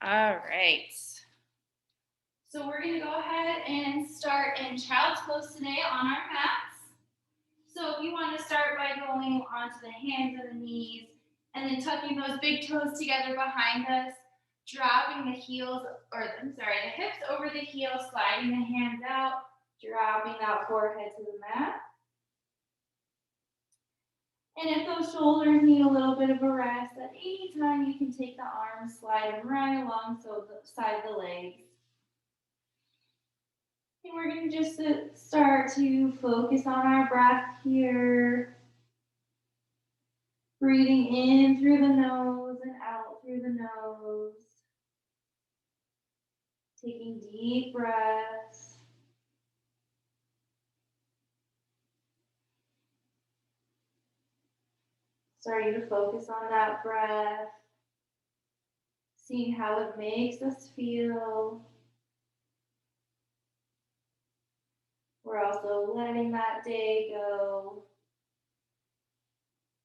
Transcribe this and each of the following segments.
All right. So we're going to go ahead and start in child's pose today on our mats. So if you want to start by going onto the hands and the knees and then tucking those big toes together behind us, dropping the heels, the hips over the heels, sliding the hands out, dropping that forehead to the mat. And if those shoulders need a little bit of a rest, at any time you can take the arms, slide them right along so the side of the legs. And we're going to just start to focus on our breath here. Breathing in through the nose and out through the nose. Taking deep breaths. Starting to focus on that breath. Seeing how it makes us feel. We're also letting that day go.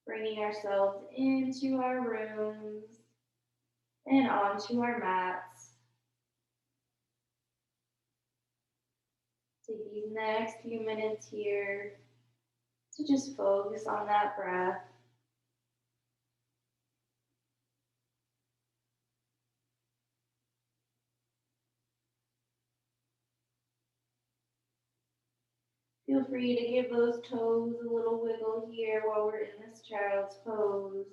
Bringing ourselves into our rooms and onto our mats. Take these next few minutes here to just focus on that breath. Feel free to give those toes a little wiggle here while we're in this child's pose.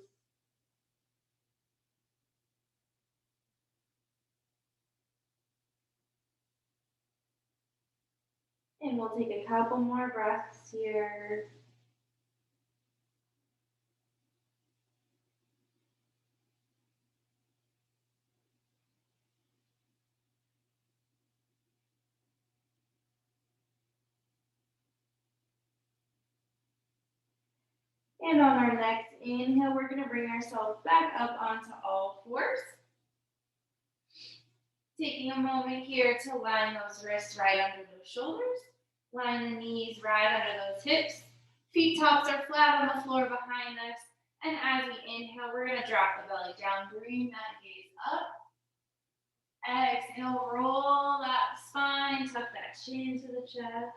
And we'll take a couple more breaths here. And on our next inhale, we're going to bring ourselves back up onto all fours. Taking a moment here to line those wrists right under those shoulders. Line the knees right under those hips. Feet tops are flat on the floor behind us. And as we inhale, we're going to drop the belly down, bring that gaze up. Exhale, roll that spine, tuck that chin to the chest.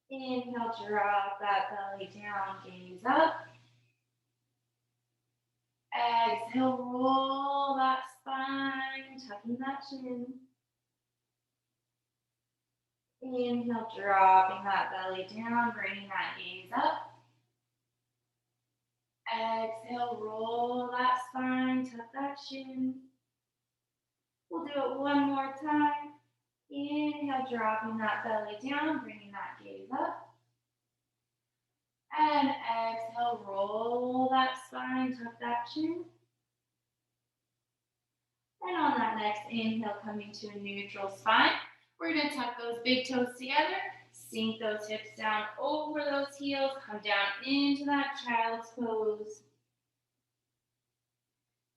Inhale, drop that belly down, gaze up. Exhale, roll that spine, tucking that chin. Inhale, dropping that belly down, bringing that gaze up. Exhale, roll that spine, tuck that chin. We'll do it one more time. Inhale, dropping that belly down, bringing that gaze up. And exhale, roll that spine, tuck that chin. And on that next inhale, coming to a neutral spine, we're going to tuck those big toes together, sink those hips down over those heels, come down into that child's pose.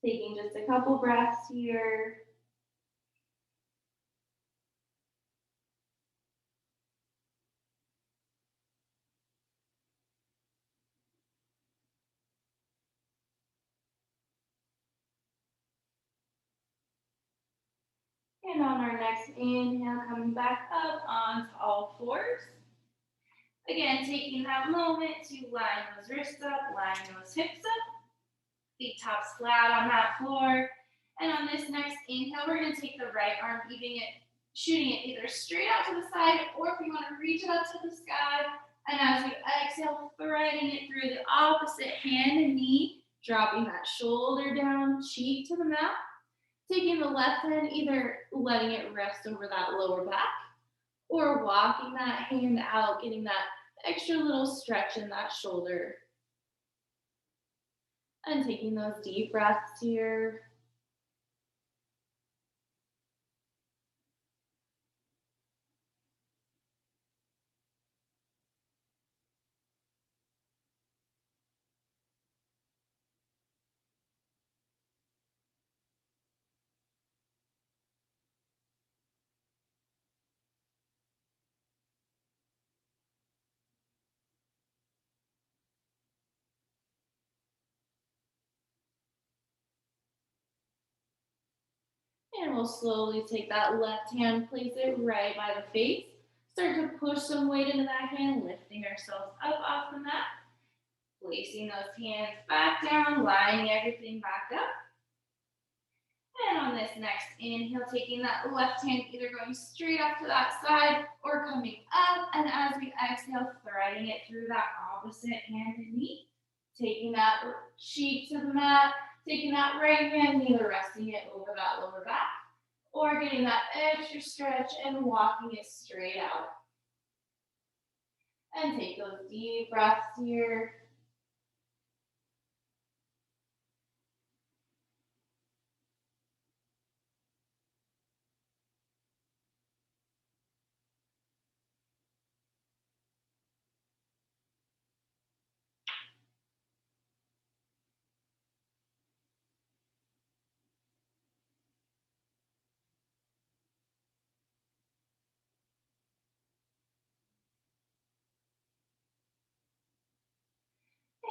Taking just a couple breaths here. And on our next inhale, coming back up onto all fours. Again, taking that moment to line those wrists up, line those hips up. Feet tops flat on that floor. And on this next inhale, we're going to take the right arm, shooting it either straight out to the side, or if you want to reach it up to the sky. And as you exhale, threading it through the opposite hand and knee, dropping that shoulder down, cheek to the mat. Taking the left hand, either letting it rest over that lower back, or walking that hand out, getting that extra little stretch in that shoulder. And taking those deep breaths here. And we'll slowly take that left hand, place it right by the face. Start to push some weight into that hand, lifting ourselves up off the mat. Placing those hands back down, lining everything back up. And on this next inhale, taking that left hand, either going straight up to that side or coming up. And as we exhale, threading it through that opposite hand and knee. Taking that cheek to the mat, taking that right hand, either resting it over that lower back or getting that extra stretch and walking it straight out. And take those deep breaths here.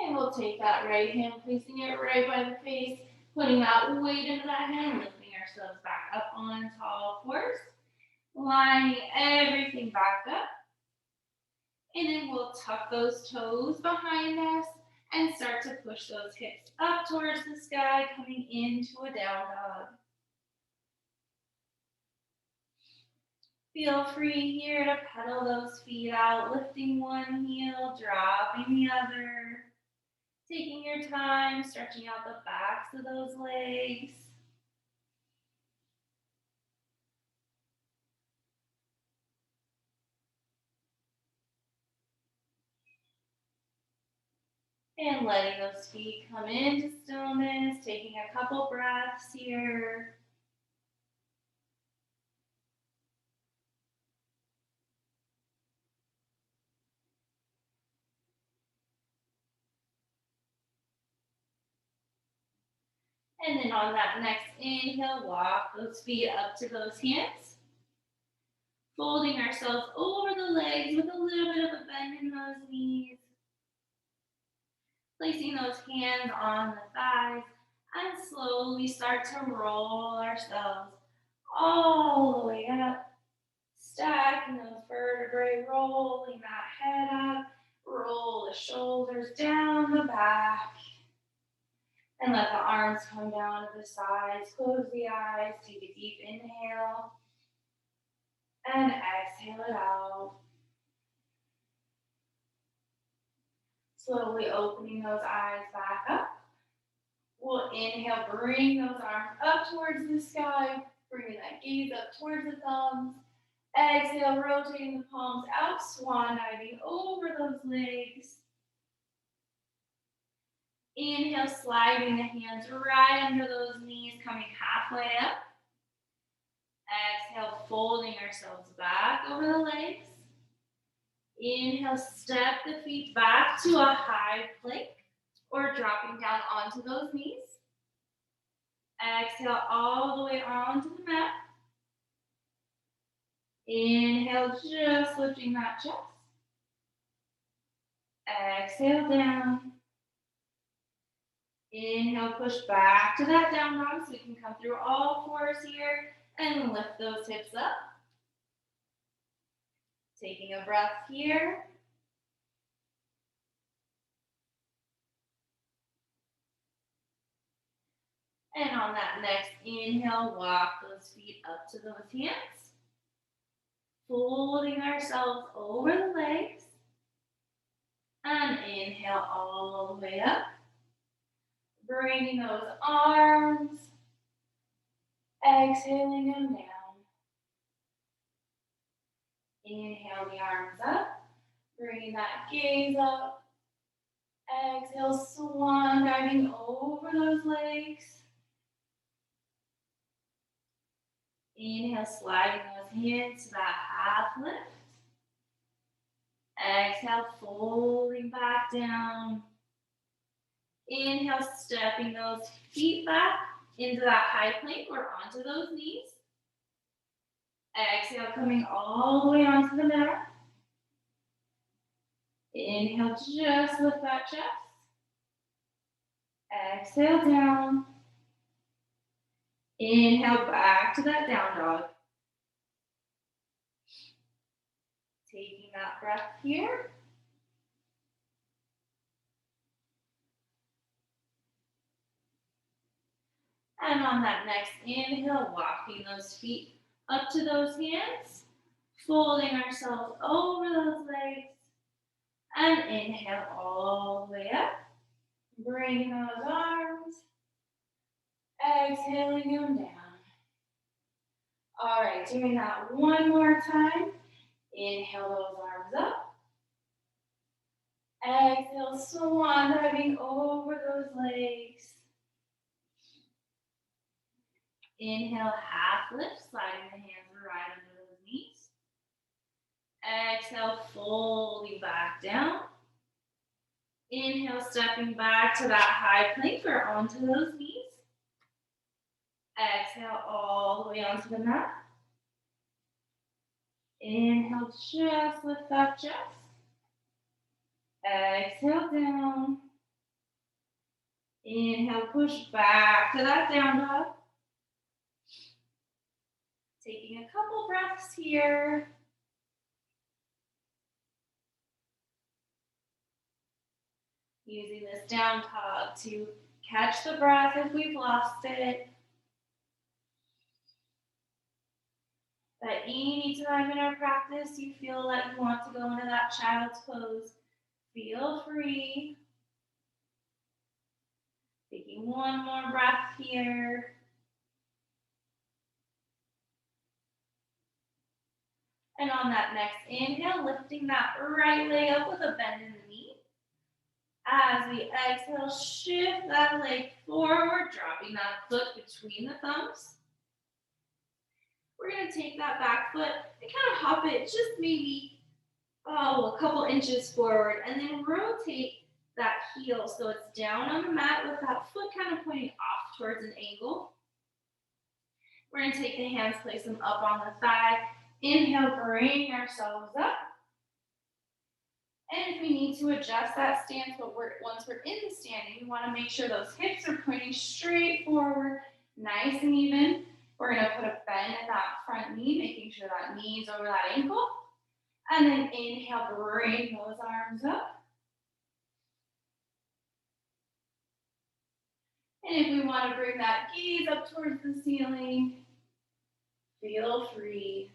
And we'll take that right hand, placing it right by the face, putting that weight into that hand, lifting ourselves back up on tall fours, lining everything back up. And then we'll tuck those toes behind us and start to push those hips up towards the sky, coming into a down dog. Feel free here to pedal those feet out, lifting one heel, dropping the other. Taking your time, stretching out the backs of those legs. And letting those feet come into stillness, taking a couple breaths here. And then on that next inhale, walk those feet up to those hands. Folding ourselves over the legs with a little bit of a bend in those knees. Placing those hands on the thighs and slowly start to roll ourselves all the way up. Stacking those vertebrae, rolling that head up. Roll the shoulders down the back. And let the arms come down to the sides. Close the eyes. Take a deep inhale. And exhale it out. Slowly opening those eyes back up. We'll inhale, bring those arms up towards the sky. Bringing that gaze up towards the thumbs. Exhale, rotating the palms out. Swan diving over those legs. Inhale, sliding the hands right under those knees, coming halfway up. Exhale, folding ourselves back over the legs. Inhale, step the feet back to a high plank or dropping down onto those knees. Exhale all the way onto the mat. Inhale, just lifting that chest. Exhale down. Inhale, push back to that down dog so we can come through all fours here and lift those hips up. Taking a breath here. And on that next inhale, walk those feet up to those hands. Folding ourselves over the legs. And inhale all the way up. Bringing those arms. Exhaling them down. Inhale the arms up. Bringing that gaze up. Exhale, swan diving over those legs. Inhale, sliding those hands to that half lift. Exhale, folding back down. Inhale, stepping those feet back into that high plank or onto those knees. Exhale, coming all the way onto the mat. Inhale, just lift that chest. Exhale down. Inhale back to that down dog. Taking that breath here. And on that next inhale, walking those feet up to those hands, folding ourselves over those legs, and inhale all the way up, bringing those arms, exhaling them down. All right, doing that one more time. Inhale those arms up. Exhale, swan diving over those legs. Inhale, half lift, sliding the hands right under those knees. Exhale, folding back down. Inhale, stepping back to that high plank or onto those knees. Exhale, all the way onto the mat. Inhale, just lift that chest. Exhale, down. Inhale, push back to that down dog. Taking a couple breaths here. Using this down dog to catch the breath if we've lost it. But any time in our practice you feel like you want to go into that child's pose, feel free. Taking one more breath here. And on that next inhale, lifting that right leg up with a bend in the knee. As we exhale, shift that leg forward, dropping that foot between the thumbs. We're going to take that back foot and kind of hop it just maybe a couple inches forward, and then rotate that heel so it's down on the mat with that foot kind of pointing off towards an angle. We're going to take the hands, place them up on the thigh. Inhale, bring ourselves up. And if we need to adjust that stance, but once we're in the standing, we want to make sure those hips are pointing straight forward, nice and even. We're going to put a bend in that front knee, making sure that knee is over that ankle. And then inhale, bring those arms up. And if we want to bring that gaze up towards the ceiling, feel free.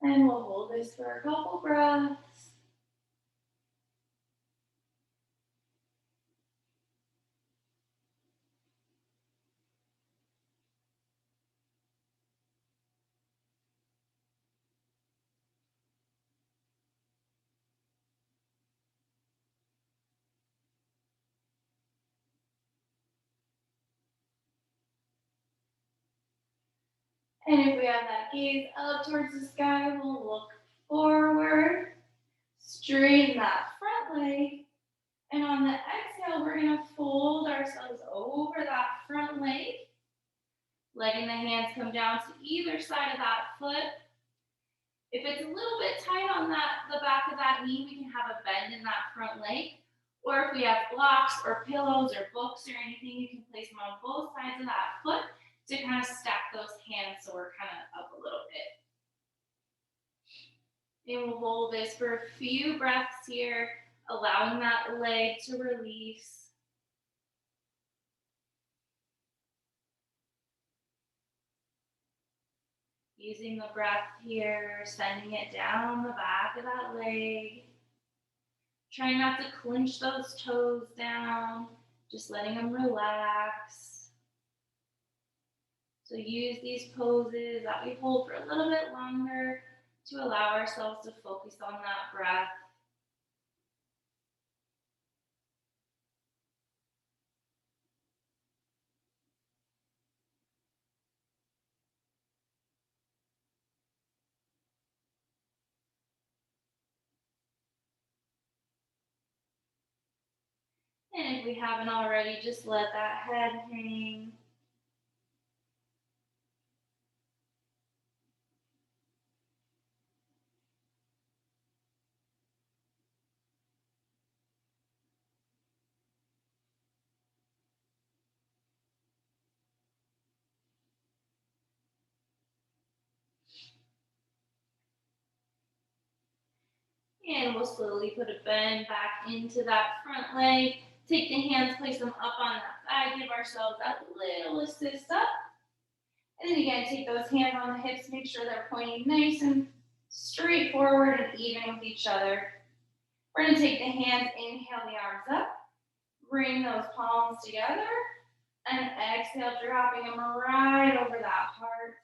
And we'll hold this for a couple breaths. And if we have that gaze up towards the sky, we'll look forward, straighten that front leg, and on the exhale, we're going to fold ourselves over that front leg, letting the hands come down to either side of that foot. If it's a little bit tight on the back of that knee, we can have a bend in that front leg. Or if we have blocks or pillows or books or anything, you can place them on both sides of that foot to kind of stack those hands so we're kind of up a little bit. And we'll hold this for a few breaths here, allowing that leg to release. Using the breath here, sending it down the back of that leg. Trying not to clench those toes down, just letting them relax. So use these poses that we hold for a little bit longer to allow ourselves to focus on that breath. And if we haven't already, just let that head hang. And we'll slowly put a bend back into that front leg. Take the hands, place them up on that thigh. Give ourselves that little assist up. And then again, take those hands on the hips. Make sure they're pointing nice and straight forward and even with each other. We're going to take the hands, inhale the arms up. Bring those palms together. And exhale, dropping them right over that heart.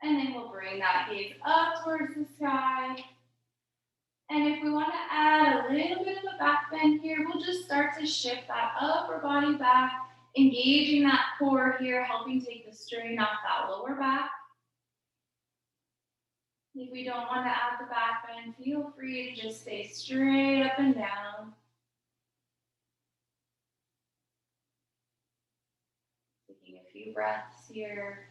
And then we'll bring that gaze up towards the sky. And if we want to add a little bit of a back bend here, we'll just start to shift that upper body back, engaging that core here, helping take the strain off that lower back. If we don't want to add the back bend, feel free to just stay straight up and down. Taking a few breaths here.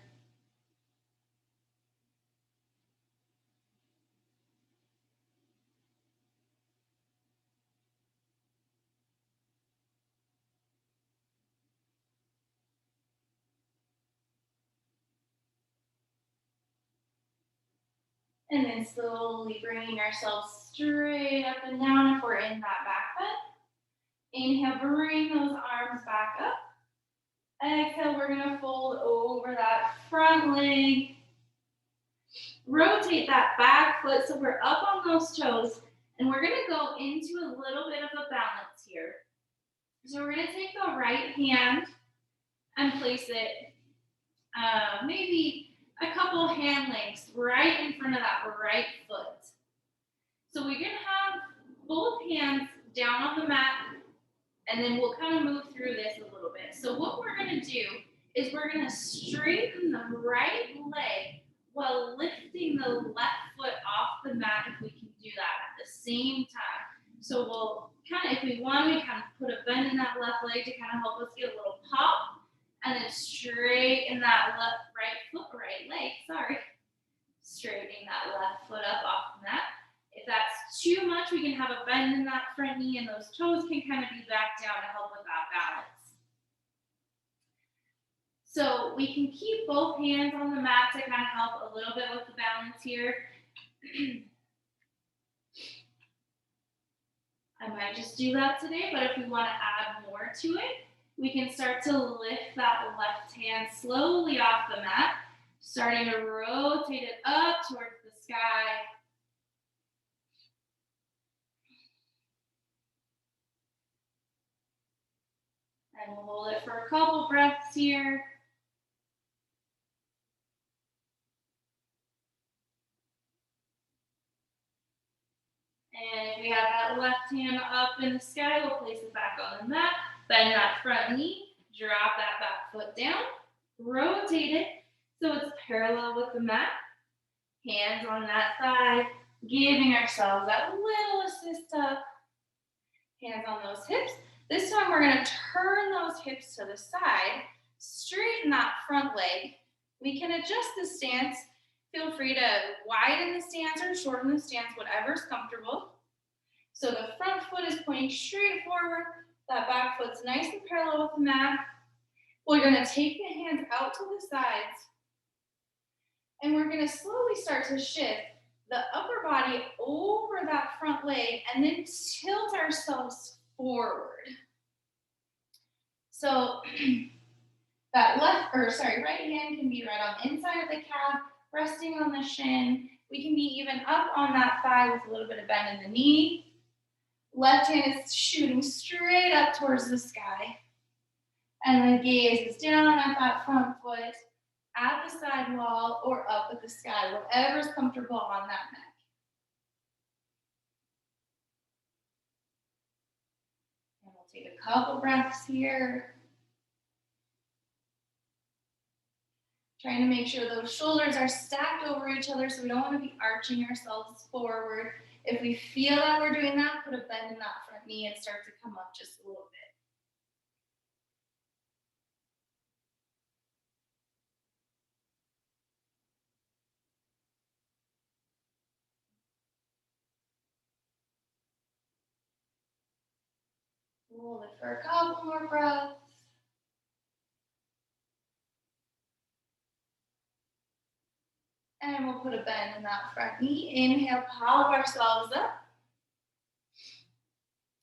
And then slowly bringing ourselves straight up and down if we're in that back bend. Inhale, bring those arms back up. Exhale, we're going to fold over that front leg. Rotate that back foot so we're up on those toes. And we're going to go into a little bit of a balance here. So we're going to take the right hand and place it maybe a couple hand lengths right in front of that right foot. So we're going to have both hands down on the mat, and then we'll kind of move through this a little bit. So what we're going to do is we're going to straighten the right leg while lifting the left foot off the mat if we can do that at the same time. So we'll kind of, if we want, we kind of put a bend in that left leg to kind of help us get a little pop, and then straighten that right leg, straightening that left foot up off the mat. If that's too much, we can have a bend in that front knee, and those toes can kind of be back down to help with that balance. So we can keep both hands on the mat to kind of help a little bit with the balance here. I might just do that today, but if we want to add more to it, we can start to lift that left hand slowly off the mat, starting to rotate it up towards the sky. And we'll hold it for a couple breaths here. And if we have that left hand up in the sky, we'll place it back on the mat. Bend that front knee, drop that back foot down, rotate it so it's parallel with the mat. Hands on that thigh, giving ourselves that little assist up. Hands on those hips. This time we're going to turn those hips to the side, straighten that front leg. We can adjust the stance. Feel free to widen the stance or shorten the stance, whatever's comfortable. So the front foot is pointing straight forward. That back foot's nice and parallel with the mat. We're going to take the hands out to the sides. And we're going to slowly start to shift the upper body over that front leg and then tilt ourselves forward. So that right hand can be right on the inside of the calf, resting on the shin. We can be even up on that thigh with a little bit of bend in the knee. Left hand is shooting straight up towards the sky. And the gaze is down at that front foot, at the side wall, or up at the sky, whatever's comfortable on that neck. And we'll take a couple breaths here. Trying to make sure those shoulders are stacked over each other so we don't want to be arching ourselves forward. If we feel that we're doing that, put a bend in that front knee and start to come up just a little bit. Hold it for a couple more breaths. And we'll put a bend in that front knee. Inhale, pop ourselves up.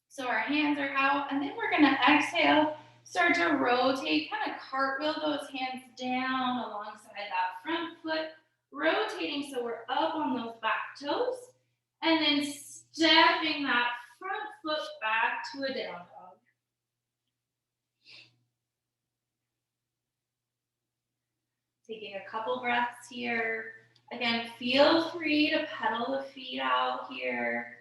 So our hands are out, and then we're gonna exhale, start to rotate, kind of cartwheel those hands down alongside that front foot, rotating so we're up on those back toes, and then stepping that front foot back to a down dog. Taking a couple breaths here. Again, feel free to pedal the feet out here.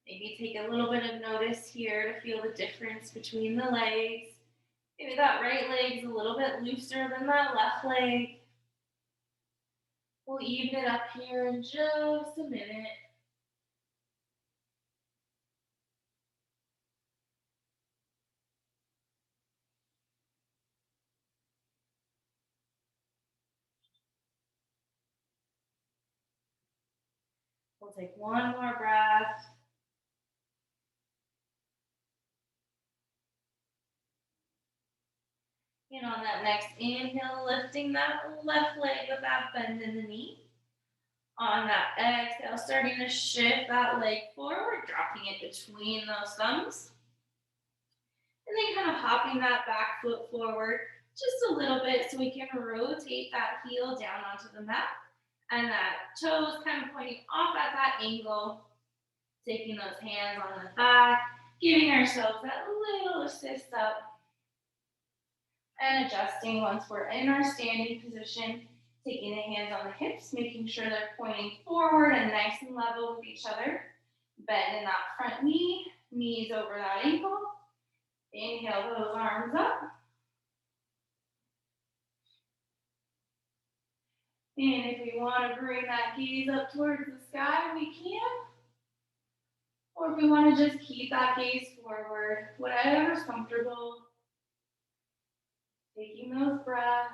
Maybe take a little bit of notice here to feel the difference between the legs. Maybe that right leg's a little bit looser than that left leg. We'll even it up here in just a minute. We'll take one more breath. And on that next inhale, lifting that left leg with that bend in the knee. On that exhale, starting to shift that leg forward, dropping it between those thumbs. And then kind of hopping that back foot forward just a little bit so we can rotate that heel down onto the mat. And that toes kind of pointing off at that angle. Taking those hands on the thigh, giving ourselves that little assist up. And adjusting once we're in our standing position, taking the hands on the hips, making sure they're pointing forward and nice and level with each other. Bend in that front knee, knees over that ankle. Inhale those arms up. And if we want to bring that gaze up towards the sky, we can. Or if we want to just keep that gaze forward, whatever's comfortable. Taking those breaths.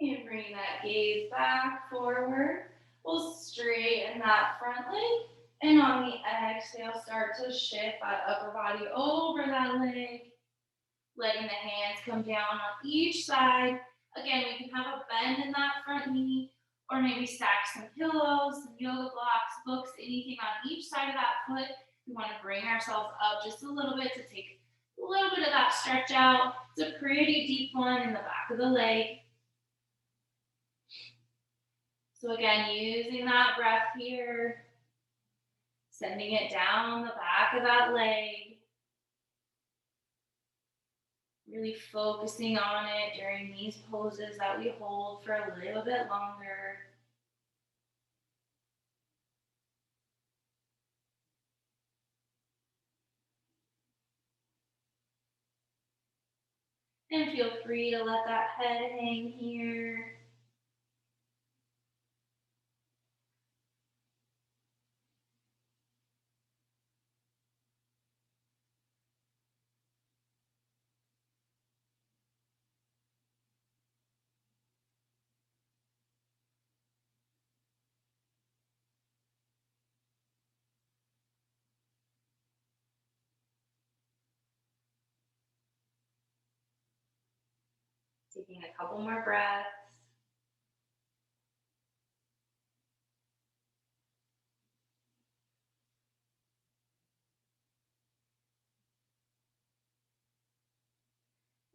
And bring that gaze back forward. We'll straighten that front leg. And on the exhale, start to shift that upper body over that leg. Letting the hands come down on each side. Again, we can have a bend in that front knee, or maybe stack some pillows, some yoga blocks, books, anything on each side of that foot. We want to bring ourselves up just a little bit to take a little bit of that stretch out. It's a pretty deep one in the back of the leg. So again, using that breath here, sending it down the back of that leg. Really focusing on it during these poses that we hold for a little bit longer. And feel free to let that head hang here. Taking a couple more breaths.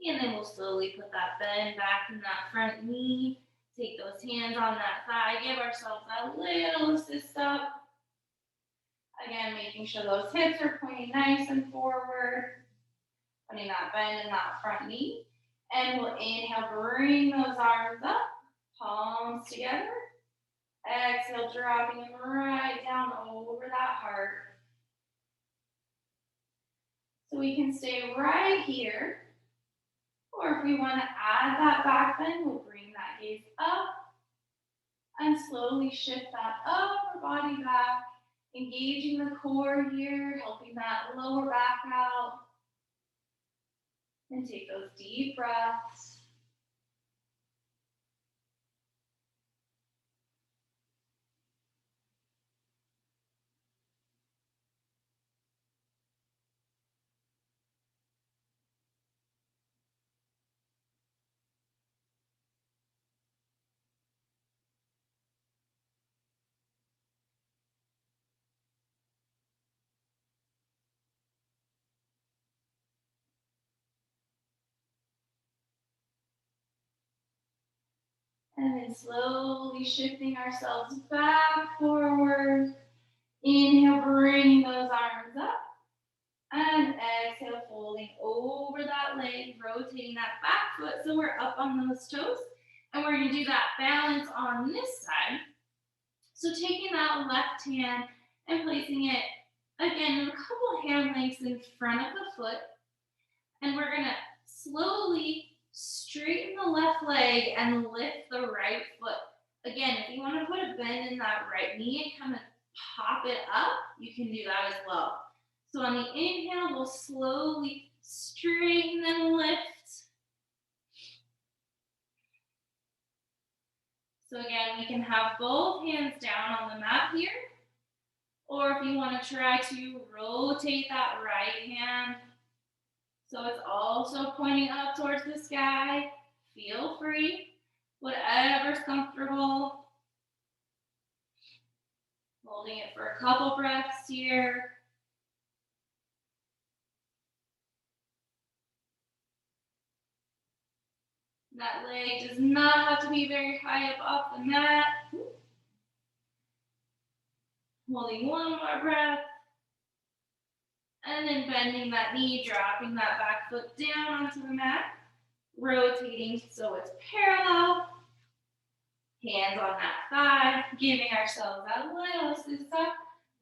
And then we'll slowly put that bend back in that front knee. Take those hands on that thigh. Give ourselves that little assist up. Again, making sure those hips are pointing nice and forward. Putting that bend in that front knee. And we'll inhale, bring those arms up. Palms together. Exhale, dropping them right down over that heart. So we can stay right here. Or if we want to add that back bend, we'll bring that gaze up and slowly shift that upper body back, engaging the core here, helping that lower back out. And take those deep breaths. And then slowly shifting ourselves back forward. Inhale, bringing those arms up. And exhale, folding over that leg, rotating that back foot so we're up on those toes. And we're going to do that balance on this side. So taking that left hand and placing it, again, a couple hand lengths in front of the foot. And we're going to slowly straighten the left leg and lift the right foot. Again, if you want to put a bend in that right knee and kind of pop it up, you can do that as well. So on the inhale, we'll slowly straighten and lift. So again, we can have both hands down on the mat here. Or if you want to try to rotate that right hand so it's also pointing up towards the sky, feel free, whatever's comfortable. Holding it for a couple breaths here. That leg does not have to be very high up off the mat. Holding one more breath. And then bending that knee, dropping that back foot down onto the mat. Rotating so it's parallel. Hands on that thigh, giving ourselves that little assist up.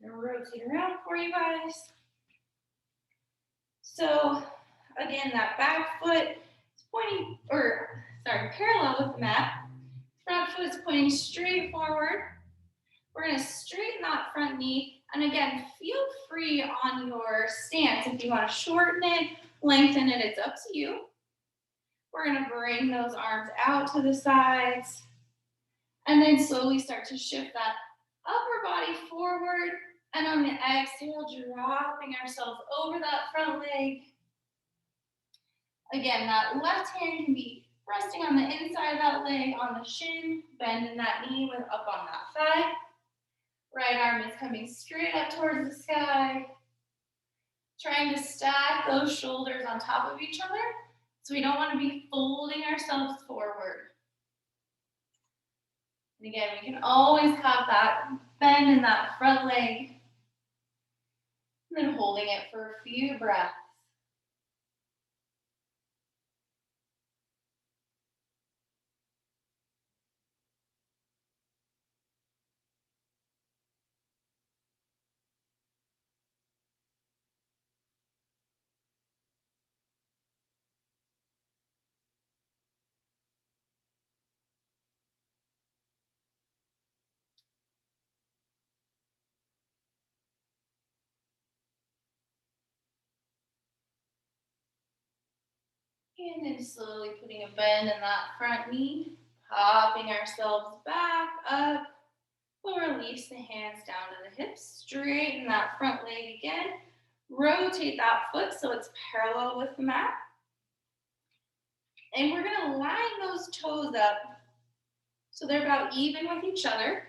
And rotate around for you guys. So again, that back foot is pointing, parallel with the mat. Front foot is pointing straight forward. We're going to straighten that front knee. And again, feel free on your stance. If you want to shorten it, lengthen it, it's up to you. We're going to bring those arms out to the sides. And then slowly start to shift that upper body forward. And on the exhale, dropping ourselves over that front leg. Again, that left hand can be resting on the inside of that leg, on the shin, bending that knee with up on that thigh. Right arm is coming straight up towards the sky. Trying to stack those shoulders on top of each other. So we don't want to be folding ourselves forward. And again, we can always have that bend in that front leg. And then holding it for a few breaths. And then slowly putting a bend in that front knee, popping ourselves back up. We'll release the hands down to the hips, straighten that front leg again. Rotate that foot so it's parallel with the mat. And we're going to line those toes up so they're about even with each other.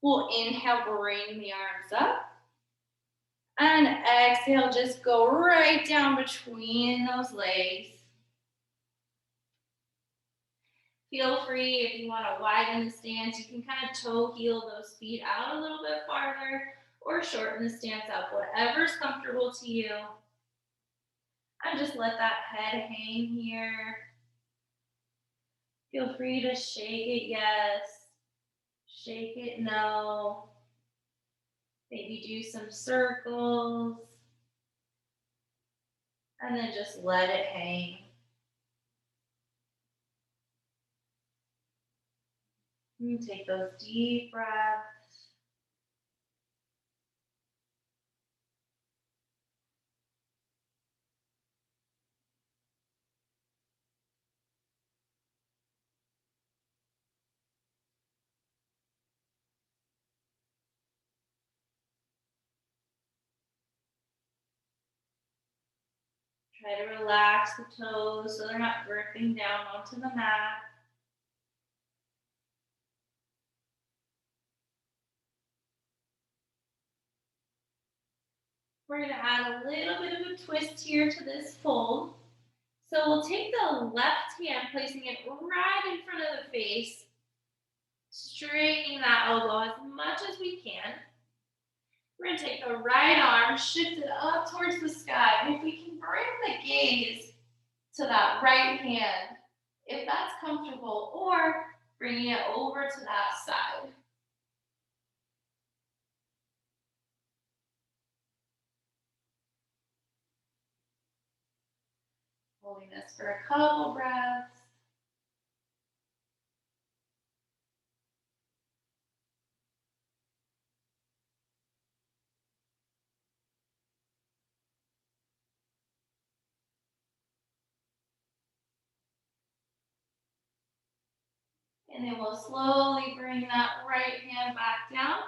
We'll inhale, bring the arms up. And exhale, just go right down between those legs. Feel free if you want to widen the stance, you can kind of toe heel those feet out a little bit farther or shorten the stance up, whatever's comfortable to you. And just let that head hang here. Feel free to shake it yes, shake it no. Maybe do some circles. And then just let it hang. And take those deep breaths. Try to relax the toes so they're not gripping down onto the mat. We're going to add a little bit of a twist here to this fold. So we'll take the left hand, placing it right in front of the face, straightening that elbow as much as we can. We're going to take the right arm, shift it up towards the sky. And if we can bring the gaze to that right hand, if that's comfortable, or bringing it over to that side. Holding this for a couple breaths. And then we'll slowly bring that right hand back down.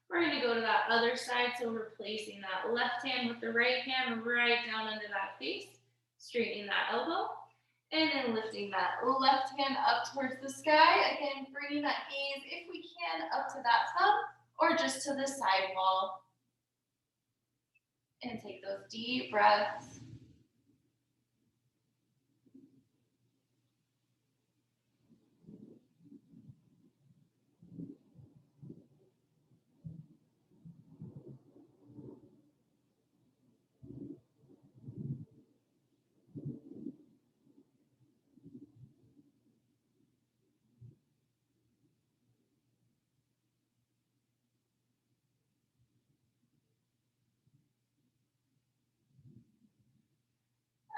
We're going to go to that other side, so we're placing that left hand with the right hand right down under that face, straightening that elbow, and then lifting that left hand up towards the sky. Again, bringing that gaze, if we can, up to that thumb or just to the side wall. And take those deep breaths.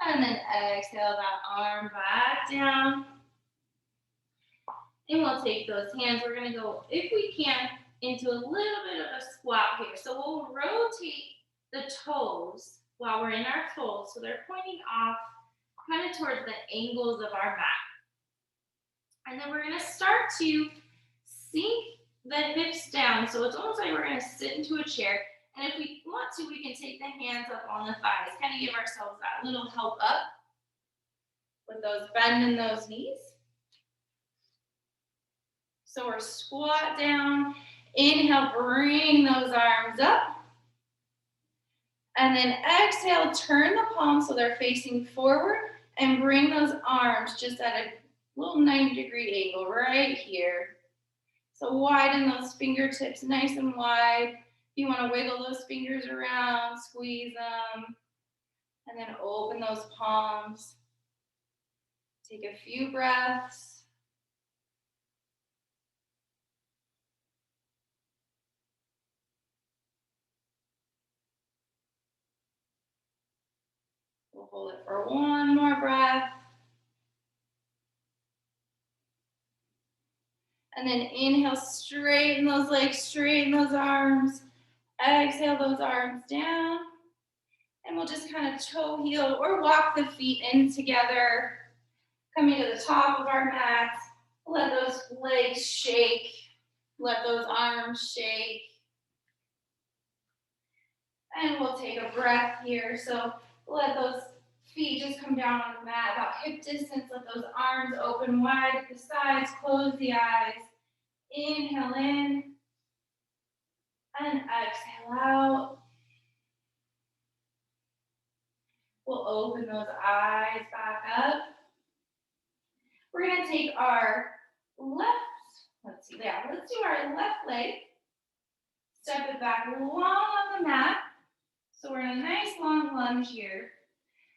And then exhale that arm back down. And we'll take those hands. We're going to go, if we can, into a little bit of a squat here. So we'll rotate the toes while we're in our fold. So they're pointing off kind of towards the angles of our mat. And then we're going to start to sink the hips down. So it's almost like we're going to sit into a chair. And if we want to, we can take the hands up on the thighs, kind of give ourselves that little help up with those bend in those knees. So we're squat down, inhale, bring those arms up. And then exhale, turn the palms so they're facing forward and bring those arms just at a little 90-degree angle right here. So widen those fingertips nice and wide. You want to wiggle those fingers around, squeeze them, and then open those palms. Take a few breaths. We'll hold it for one more breath. And then inhale, straighten those legs, straighten those arms. Exhale those arms down. And we'll just kind of toe heel or walk the feet in together. Coming to the top of our mat. Let those legs shake. Let those arms shake. And we'll take a breath here. So let those feet just come down on the mat about hip distance. Let those arms open wide at the sides. Close the eyes. Inhale in. And exhale out. We'll open those eyes back up. We're going to take our let's do our left leg. Step it back long on the mat. So we're in a nice long lunge here.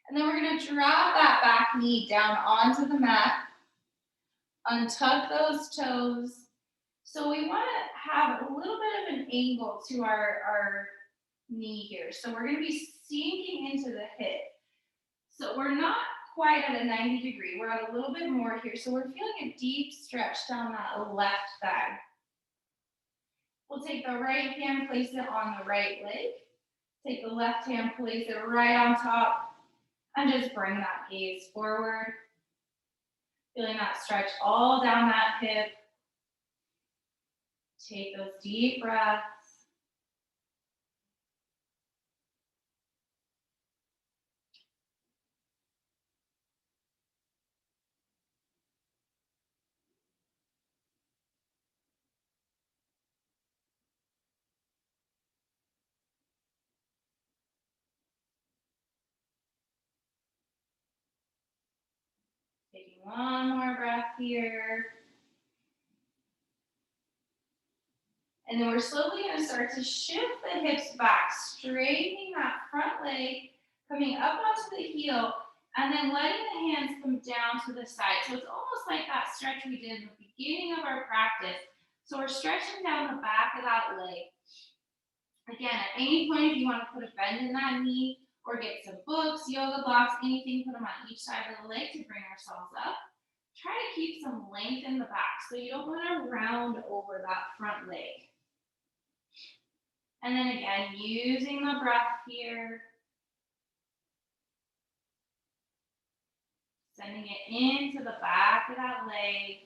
And then we're going to drop that back knee down onto the mat. Untuck those toes. So we want to have a little bit of an angle to our knee here. So we're going to be sinking into the hip. So we're not quite at a 90 degree. We're at a little bit more here. So we're feeling a deep stretch down that left thigh. We'll take the right hand, place it on the right leg. Take the left hand, place it right on top, and just bring that gaze forward. Feeling that stretch all down that hip. Take those deep breaths. Taking one more breath here. And then we're slowly going to start to shift the hips back, straightening that front leg, coming up onto the heel, and then letting the hands come down to the side. So it's almost like that stretch we did in the beginning of our practice. So we're stretching down the back of that leg. Again, at any point, if you want to put a bend in that knee or get some books, yoga blocks, anything, put them on each side of the leg to bring ourselves up. Try to keep some length in the back, so you don't want to round over that front leg. And then again, using the breath here. Sending it into the back of that leg.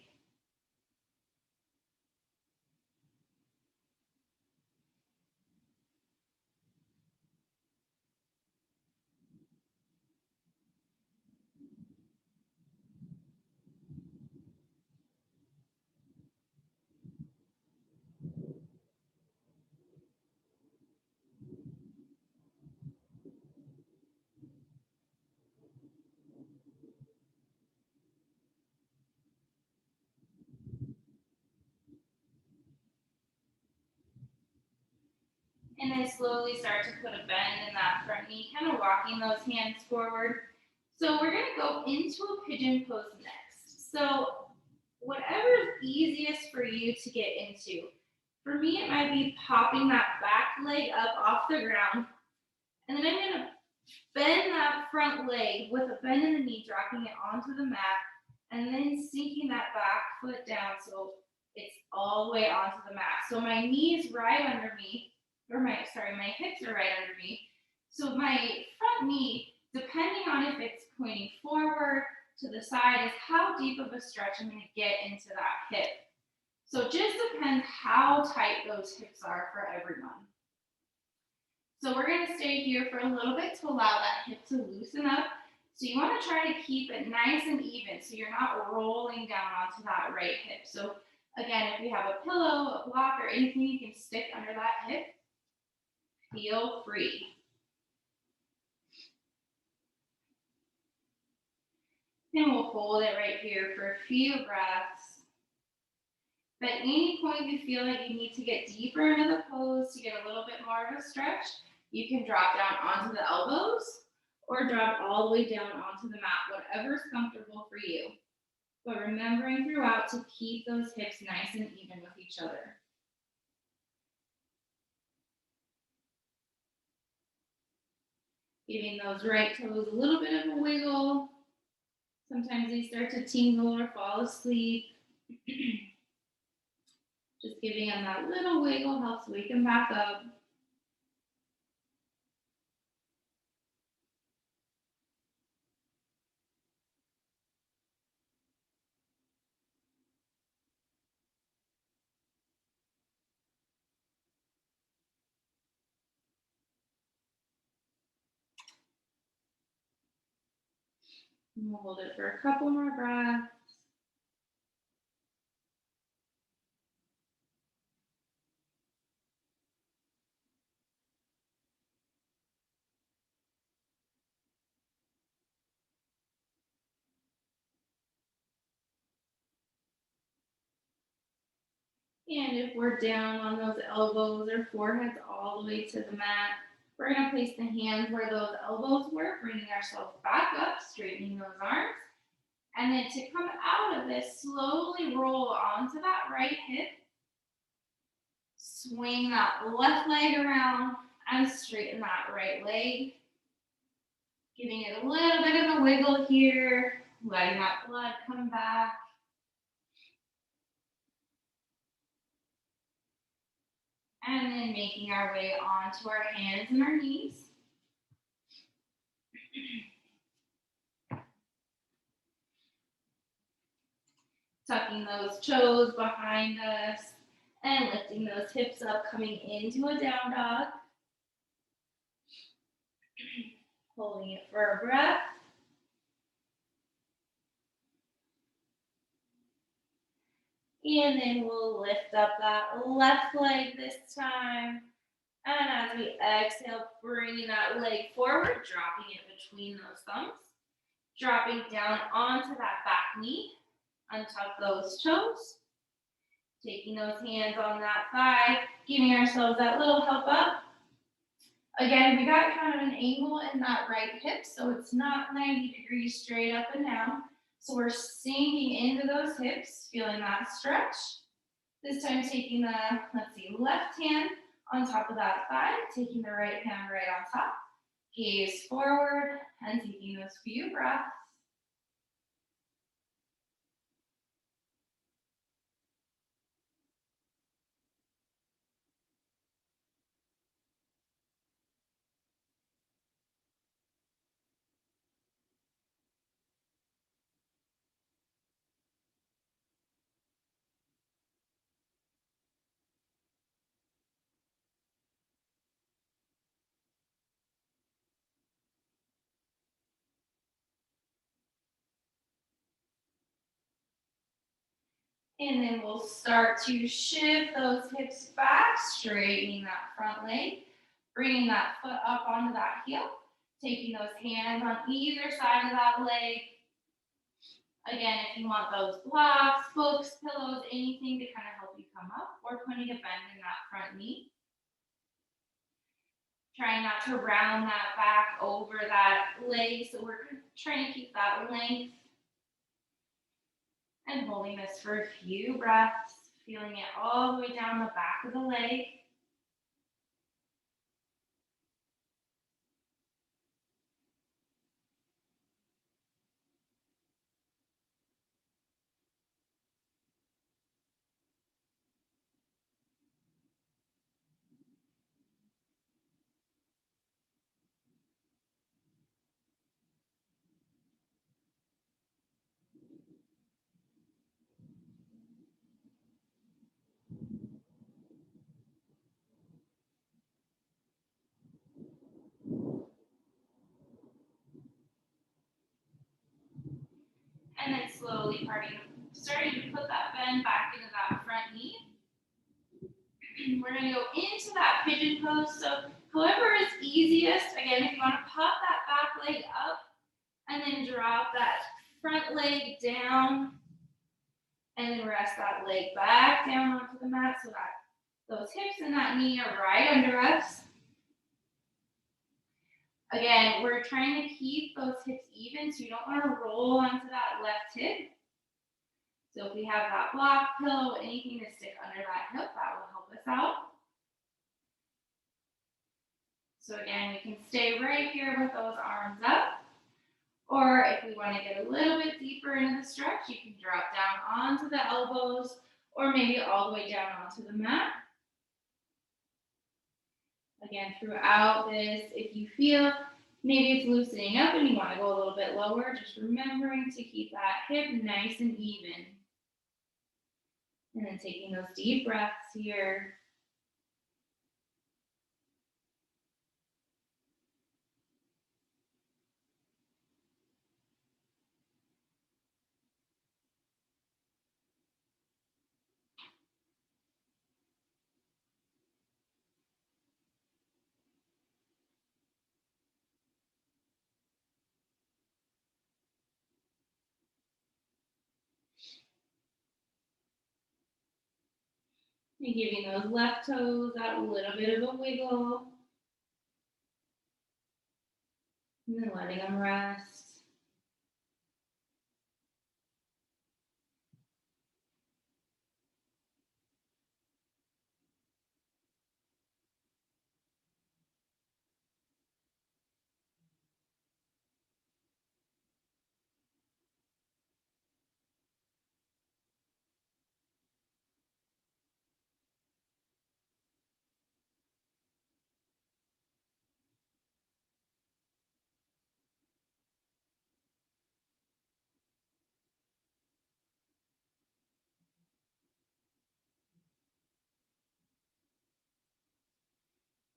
And then slowly start to put a bend in that front knee, kind of walking those hands forward. So we're going to go into a pigeon pose next. So whatever is easiest for you to get into. For me, it might be popping that back leg up off the ground. And then I'm going to bend that front leg with a bend in the knee, dropping it onto the mat, and then sinking that back foot down so it's all the way onto the mat. So my knee is right under me. My hips are right under me. So my front knee, depending on if it's pointing forward to the side, is how deep of a stretch I'm going to get into that hip. So it just depends how tight those hips are for everyone. So we're going to stay here for a little bit to allow that hip to loosen up. So you want to try to keep it nice and even so you're not rolling down onto that right hip. So again, if you have a pillow, a block, or anything you can stick under that hip, feel free. And we'll hold it right here for a few breaths. If at any point you feel like you need to get deeper into the pose to get a little bit more of a stretch, you can drop down onto the elbows or drop all the way down onto the mat, whatever's comfortable for you. But remembering throughout to keep those hips nice and even with each other. Giving those right toes a little bit of a wiggle. Sometimes they start to tingle or fall asleep. Just giving them that little wiggle helps wake them back up. And we'll hold it for a couple more breaths. And if we're down on those elbows or foreheads all the way to the mat, we're going to place the hands where those elbows were, bringing ourselves back up, straightening those arms. And then to come out of this, slowly roll onto that right hip. Swing that left leg around and straighten that right leg. Giving it a little bit of a wiggle here, letting that blood come back. And then making our way onto our hands and our knees. Tucking those toes behind us and lifting those hips up, coming into a down dog. Holding it for a breath. And then we'll lift up that left leg this time. And as we exhale, bringing that leg forward, dropping it between those thumbs. Dropping down onto that back knee. Untuck those toes. Taking those hands on that thigh, giving ourselves that little help up. Again, we got kind of an angle in that right hip, so it's not 90 degrees straight up and down. So we're sinking into those hips, feeling that stretch. This time taking the, left hand on top of that thigh, taking the right hand right on top. Gaze forward and taking those few breaths. And then we'll start to shift those hips back, straightening that front leg, bringing that foot up onto that heel, taking those hands on either side of that leg. Again, if you want those blocks, books, pillows, anything to kind of help you come up, or putting a bend in that front knee. Trying not to round that back over that leg, so we're trying to keep that length. And holding this for a few breaths, feeling it all the way down the back of the leg. And then slowly starting to put that bend back into that front knee. We're going to go into that pigeon pose. So however is easiest, again, if you want to pop that back leg up and then drop that front leg down and then rest that leg back down onto the mat so that those hips and that knee are right under us. Again, we're trying to keep those hips even, so you don't want to roll onto that left hip. So if we have that block, pillow, anything to stick under that hip, that will help us out. So again, we can stay right here with those arms up. Or if we want to get a little bit deeper into the stretch, you can drop down onto the elbows or maybe all the way down onto the mat. Again, throughout this, if you feel maybe it's loosening up and you want to go a little bit lower, just remembering to keep that hip nice and even. And then taking those deep breaths here. And giving those left toes that little bit of a wiggle. And then letting them rest.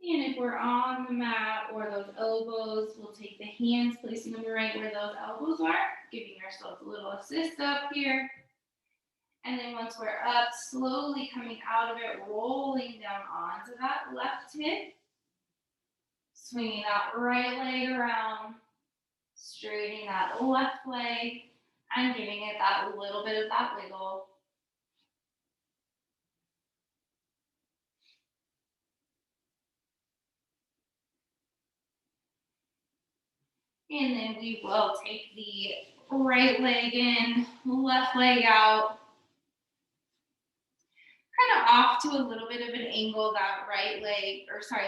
And if we're on the mat or those elbows, we'll take the hands, placing them right where those elbows are, giving ourselves a little assist up here. And then once we're up, slowly coming out of it, rolling down onto that left hip, swinging that right leg around, straightening that left leg, and giving it that little bit of that wiggle. And then we will take the right leg in, left leg out, kind of off to a little bit of an angle, that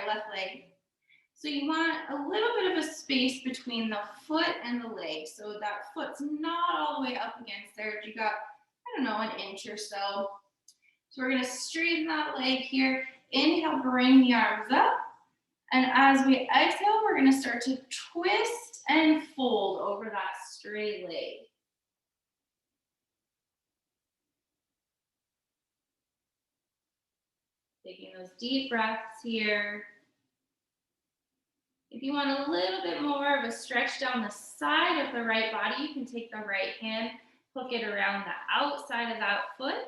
left leg. So you want a little bit of a space between the foot and the leg. So that foot's not all the way up against there. If you got, I don't know, an inch or so. So we're gonna straighten that leg here. Inhale, bring the arms up. And as we exhale, we're gonna start to twist and fold over that straight leg. Taking those deep breaths here. If you want a little bit more of a stretch down the side of the right body, you can take the right hand, hook it around the outside of that foot,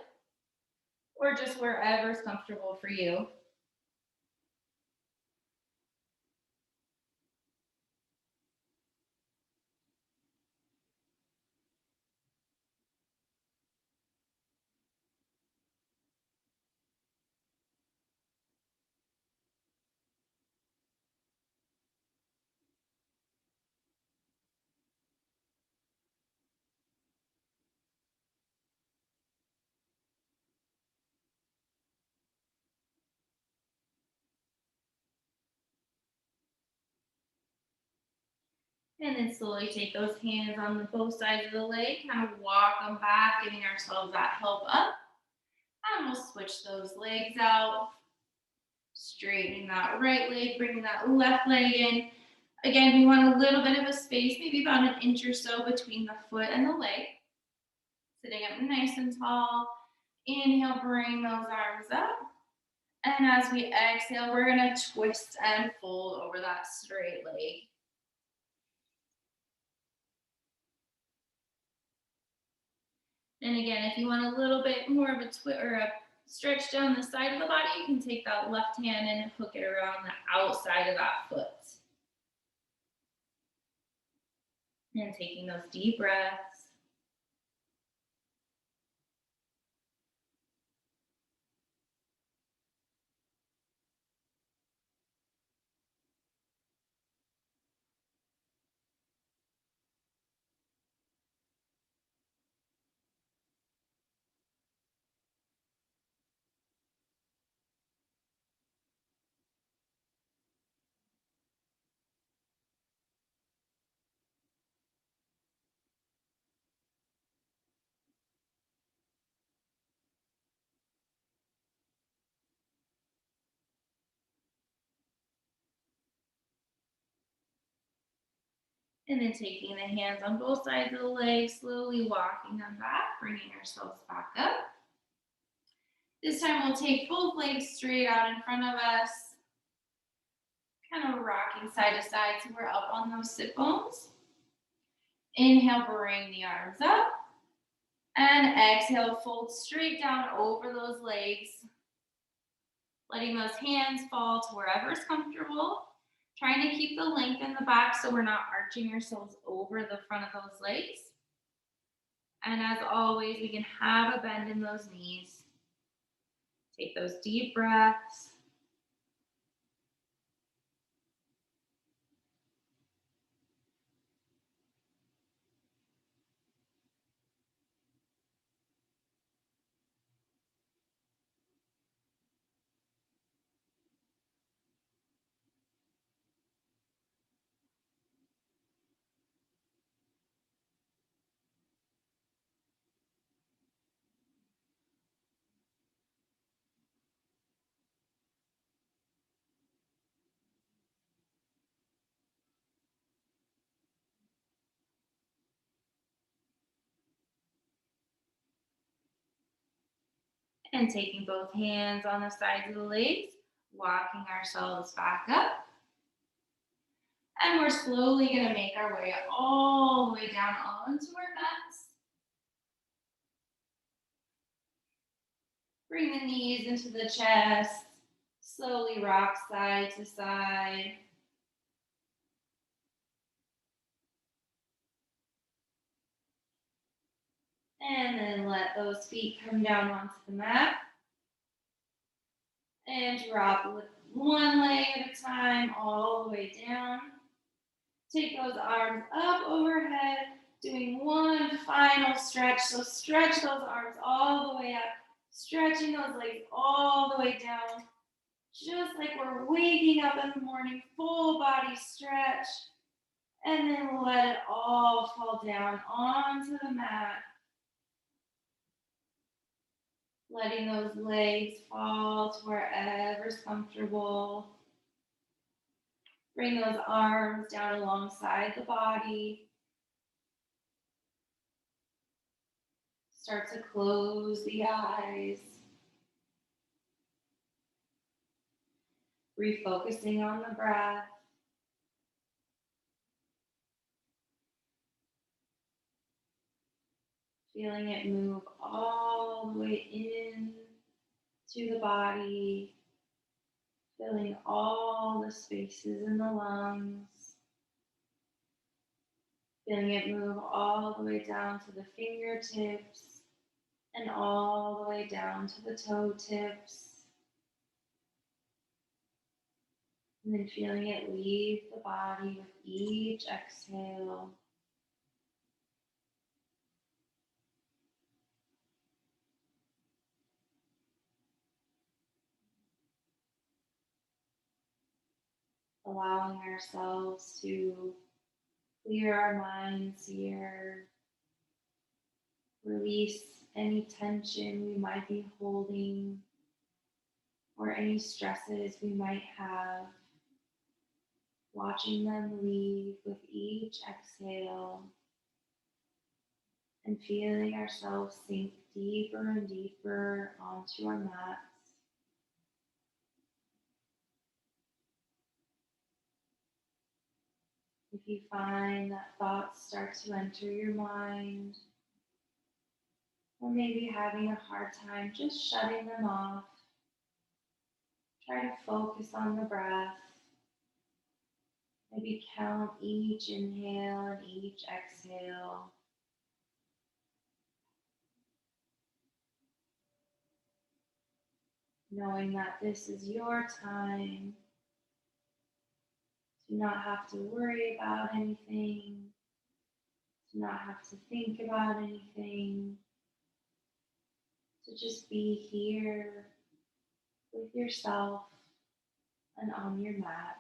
or just wherever's comfortable for you. And then slowly take those hands on both sides of the leg, kind of walk them back, giving ourselves that help up. And we'll switch those legs out, straightening that right leg, bringing that left leg in. Again, we want a little bit of a space, maybe about an inch or so between the foot and the leg. Sitting up nice and tall. Inhale, bring those arms up. And as we exhale, we're going to twist and fold over that straight leg. And again, if you want a little bit more of a stretch down the side of the body, you can take that left hand and hook it around the outside of that foot. And taking those deep breaths. And then taking the hands on both sides of the leg, slowly walking them back, bringing ourselves back up. This time we'll take both legs straight out in front of us, kind of rocking side to side so we're up on those sit bones. Inhale, bring the arms up. And exhale, fold straight down over those legs, letting those hands fall to wherever is comfortable. Trying to keep the length in the back so we're not arching ourselves over the front of those legs. And as always, we can have a bend in those knees. Take those deep breaths. And taking both hands on the sides of the legs, Walking ourselves back up. And we're slowly going to make our way all the way down onto our mats. Bring the knees into the chest. Slowly rock side to side. And then let those feet come down onto the mat. And drop one leg at a time all the way down. Take those arms up overhead, doing one final stretch. So stretch those arms all the way up, stretching those legs all the way down. Just like we're waking up in the morning, full body stretch. And then let it all fall down onto the mat. Letting those legs fall to wherever's comfortable. Bring those arms down alongside the body. Start to close the eyes. Refocusing on the breath. Feeling it move all the way in to the body. Filling all the spaces in the lungs. Feeling it move all the way down to the fingertips and all the way down to the toe tips. And then feeling it leave the body with each exhale. Allowing ourselves to clear our minds here. Release any tension we might be holding or any stresses we might have. Watching them leave with each exhale and feeling ourselves sink deeper and deeper onto our mats. If you find that thoughts start to enter your mind, or maybe having a hard time just shutting them off, try to focus on the breath. Maybe count each inhale and each exhale. Knowing that this is your time. Do not have to worry about anything. Do not have to think about anything. To just be here with yourself and on your mat.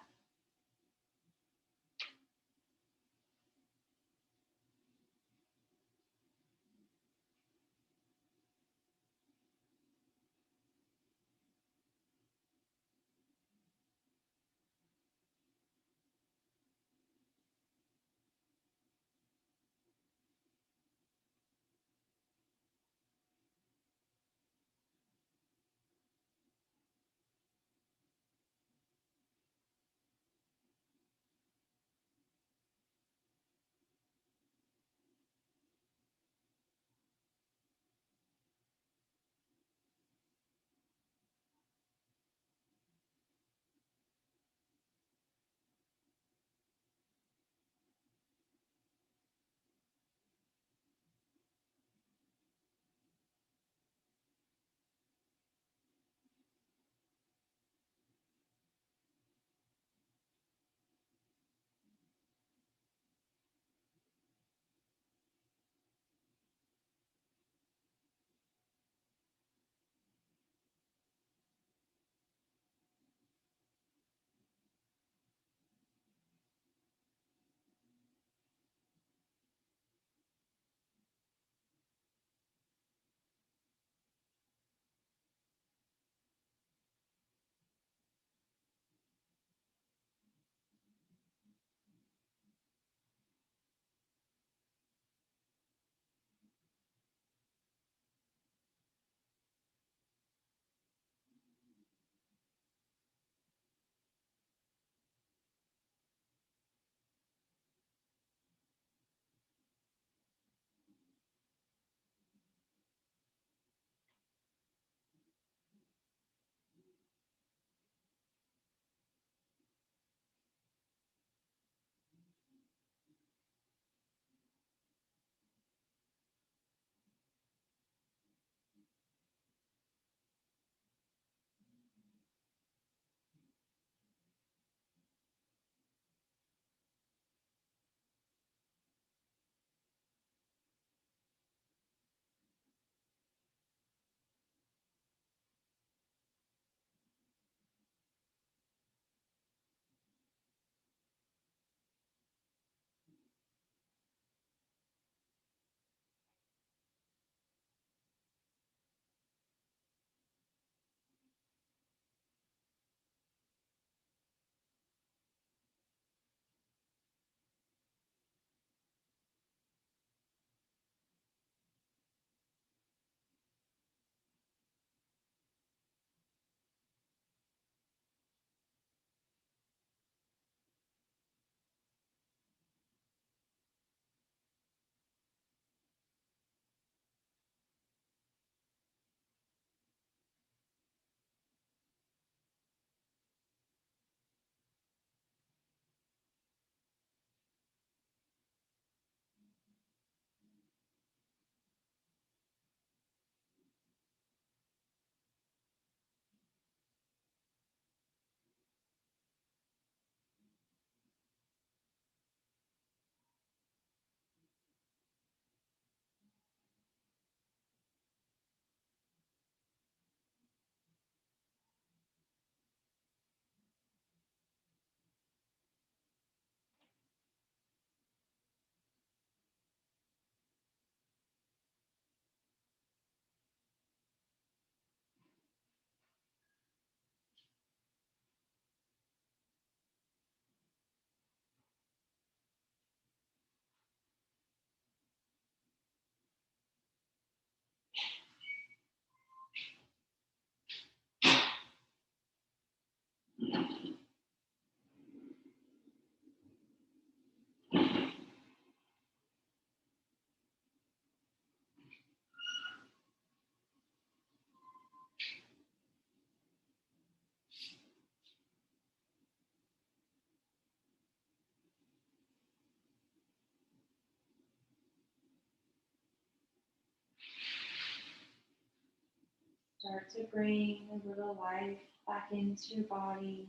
Start to bring a little life back into your body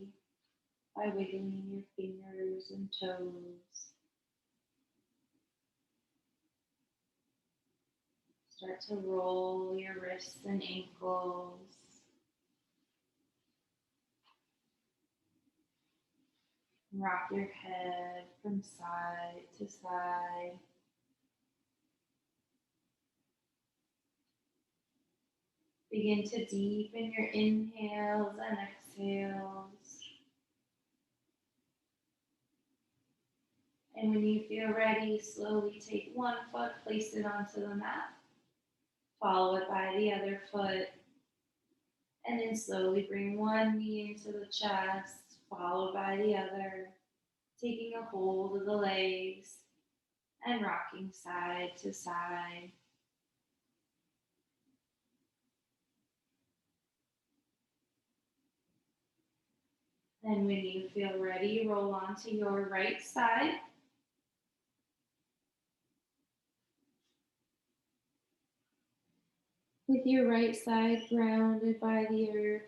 by wiggling your fingers and toes. Start to roll your wrists and ankles. Rock your head from side to side. Begin to deepen your inhales and exhales. And when you feel ready, slowly take one foot, place it onto the mat. Follow it by the other foot. And then slowly bring one knee into the chest, followed by the other. Taking a hold of the legs and rocking side to side. And when you feel ready, roll onto your right side. With your right side grounded by the earth,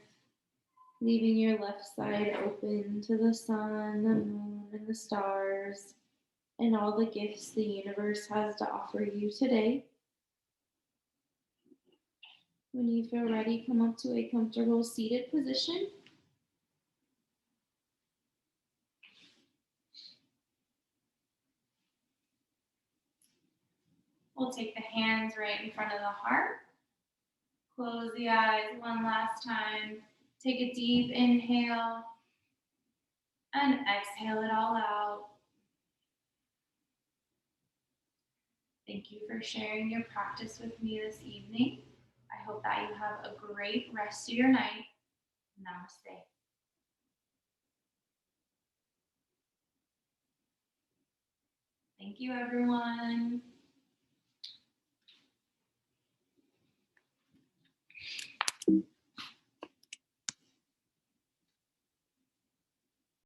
leaving your left side open to the sun, the moon, and the stars, and all the gifts the universe has to offer you today. When you feel ready, come up to a comfortable seated position. We'll take the hands right in front of the heart. Close the eyes one last time. Take a deep inhale and exhale it all out. Thank you for sharing your practice with me this evening. I hope that you have a great rest of your night. Namaste. Thank you, everyone.